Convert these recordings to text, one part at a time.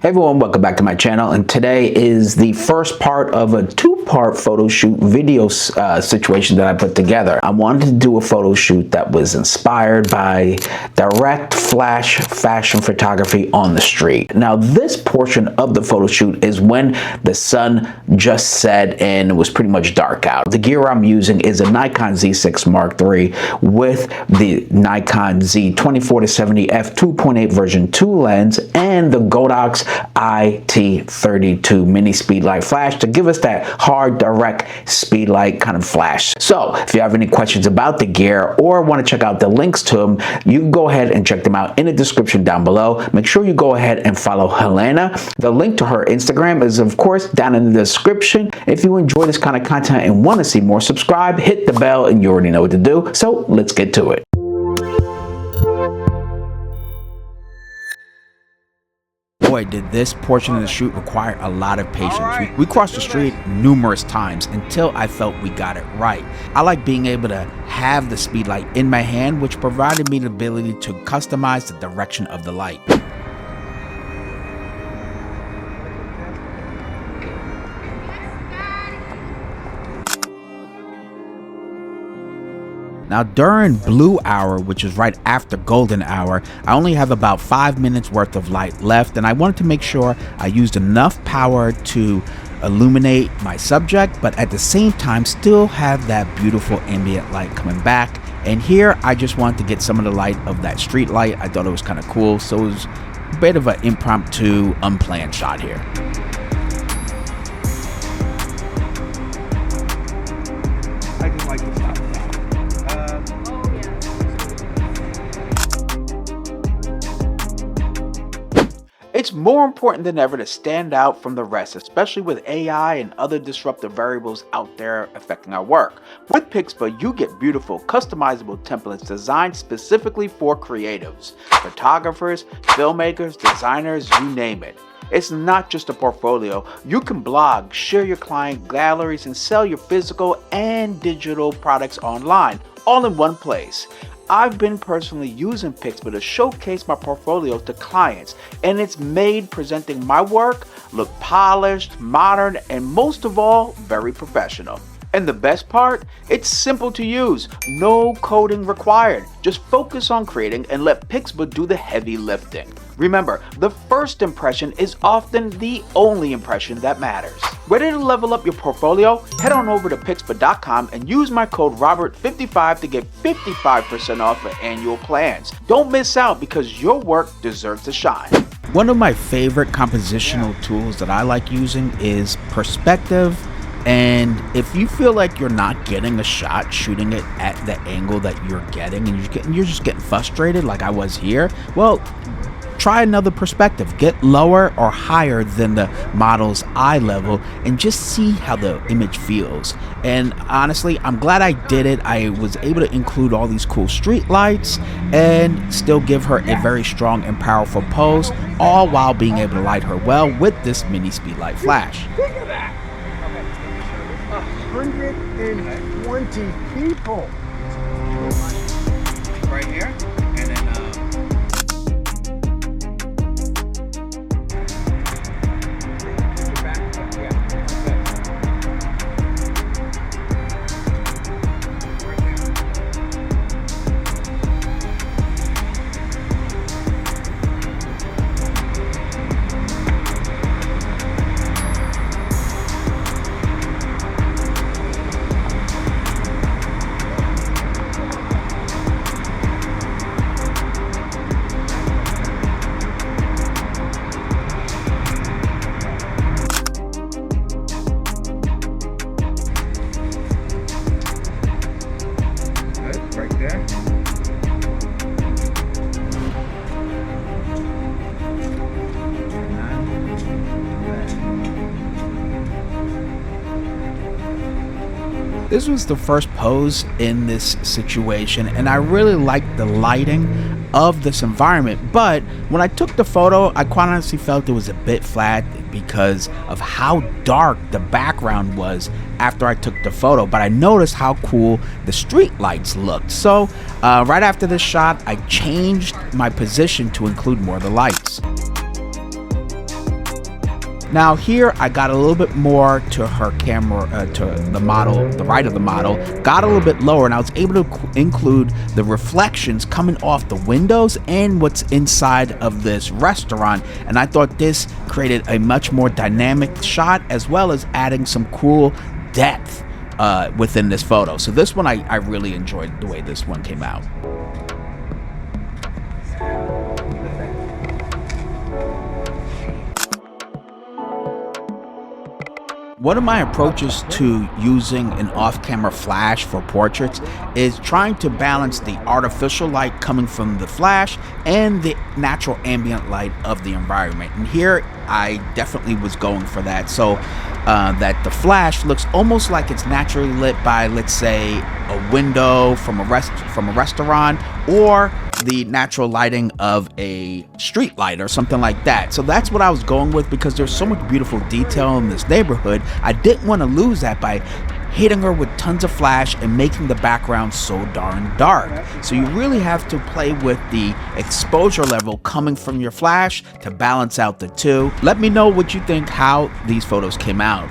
Hey everyone, welcome back to my channel, and today is the first part of a two-part photo shoot video situation that I put together. I wanted to do a photo shoot that was inspired by direct flash fashion photography on the street. Now this portion of the photo shoot is when the sun just set and it was pretty much dark out. The gear I'm using is a Nikon Z6 III with the Nikon Z 24-70 f2.8 version 2 lens and the Godox IT32 mini speedlight flash to give us that hard direct speedlight kind of flash. So if you have any questions about the gear or want to check out the links to them, you can go ahead and check them out in the description down below. Make sure you go ahead and follow Helena. The link to her Instagram is of course down in the description. If you enjoy this kind of content and want to see more, subscribe, hit the bell, and you already know what to do. So let's get to it. Boy, did this portion of the shoot require a lot of patience. We crossed the street numerous times until I felt we got it right. I like being able to have the speedlight in my hand, which provided me the ability to customize the direction of the light. Now during blue hour, which is right after golden hour, I only have about 5 minutes worth of light left, and I wanted to make sure I used enough power to illuminate my subject, but at the same time still have that beautiful ambient light coming back. And here I just wanted to get some of the light of that street light. I thought it was kind of cool, so it was a bit of an impromptu, unplanned shot here. I just like the stop. It's more important than ever to stand out from the rest, especially with AI and other disruptive variables out there affecting our work. With Pixpa, you get beautiful, customizable templates designed specifically for creatives, photographers, filmmakers, designers, you name it. It's not just a portfolio. You can blog, share your client galleries, and sell your physical and digital products online, all in one place. I've been personally using Pixpa to showcase my portfolio to clients, and it's made presenting my work look polished, modern, and most of all, very professional. And the best part? It's simple to use, no coding required. Just focus on creating and let Pixpa do the heavy lifting. Remember, the first impression is often the only impression that matters. Ready to level up your portfolio? Head on over to Pixpa.com and use my code ROBERT55 to get 55% off for annual plans. Don't miss out because your work deserves to shine. One of my favorite compositional tools that I like using is perspective. And if you feel like you're not getting a shot shooting it at the angle that you're getting and you're just getting frustrated like I was here, well, try another perspective. Get lower or higher than the model's eye level and just see how the image feels. And honestly, I'm glad I did it. I was able to include all these cool street lights and still give her a very strong and powerful pose, all while being able to light her well with this mini speedlight flash. 120 people. Right here, and then Right there. This was the first pose in this situation, and I really liked the lighting of this environment, but when I took the photo, I quite honestly felt it was a bit flat because of how dark the background was after I took the photo, but I noticed how cool the street lights looked. So right after this shot, I changed my position to include more of the lights. Now here I got a little bit more to her camera, to the model, the right of the model, got a little bit lower, and I was able to include the reflections coming off the windows and what's inside of this restaurant, and I thought this created a much more dynamic shot, as well as adding some cool depth within this photo. So this one I really enjoyed the way this one came out. One of my approaches to using an off-camera flash for portraits is trying to balance the artificial light coming from the flash and the natural ambient light of the environment. And here I definitely was going for that, so that the flash looks almost like it's naturally lit by, let's say, a window from a restaurant, or the natural lighting of a street light or something like that. So that's what I was going with, because there's so much beautiful detail in this neighborhood. I didn't want to lose that by hitting her with tons of flash and making the background so darn dark. So you really have to play with the exposure level coming from your flash to balance out the two. Let me know what you think, how these photos came out.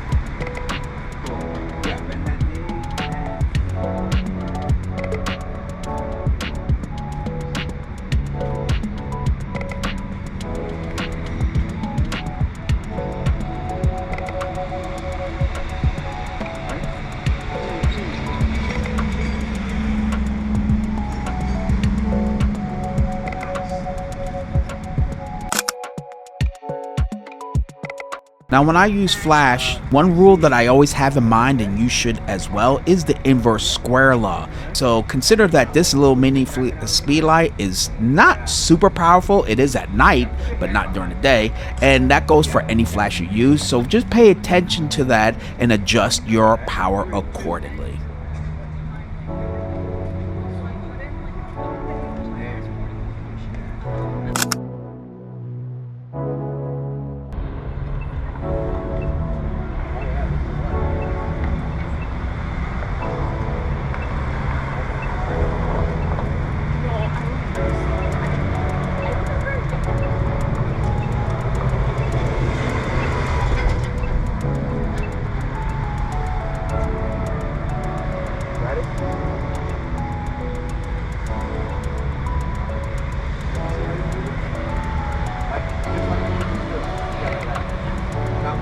Now, when I use flash, one rule that I always have in mind, and you should as well, is the inverse square law. So consider that this little mini speed light is not super powerful. It is at night, but not during the day. And that goes for any flash you use. So just pay attention to that and adjust your power accordingly.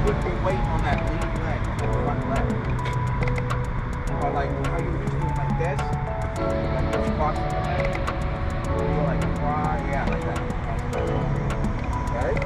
Put the weight on that lead leg, the front leg. Or like how you just do it like this, like the spots in the leg. You like fly, yeah, like that. Got it?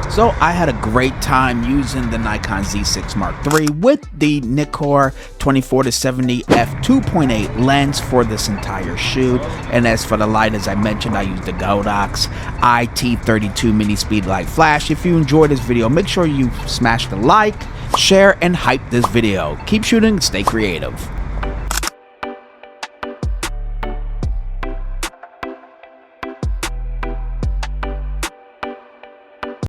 So I had a great time using the Nikon Z6 Mark III with the Nikkor 24-70 f2.8 lens for this entire shoot. And as for the light, as I mentioned, I used the Godox IT32 mini speed light flash. If you enjoyed this video, make sure you smash the like, share, and hype this video. Keep shooting, stay creative.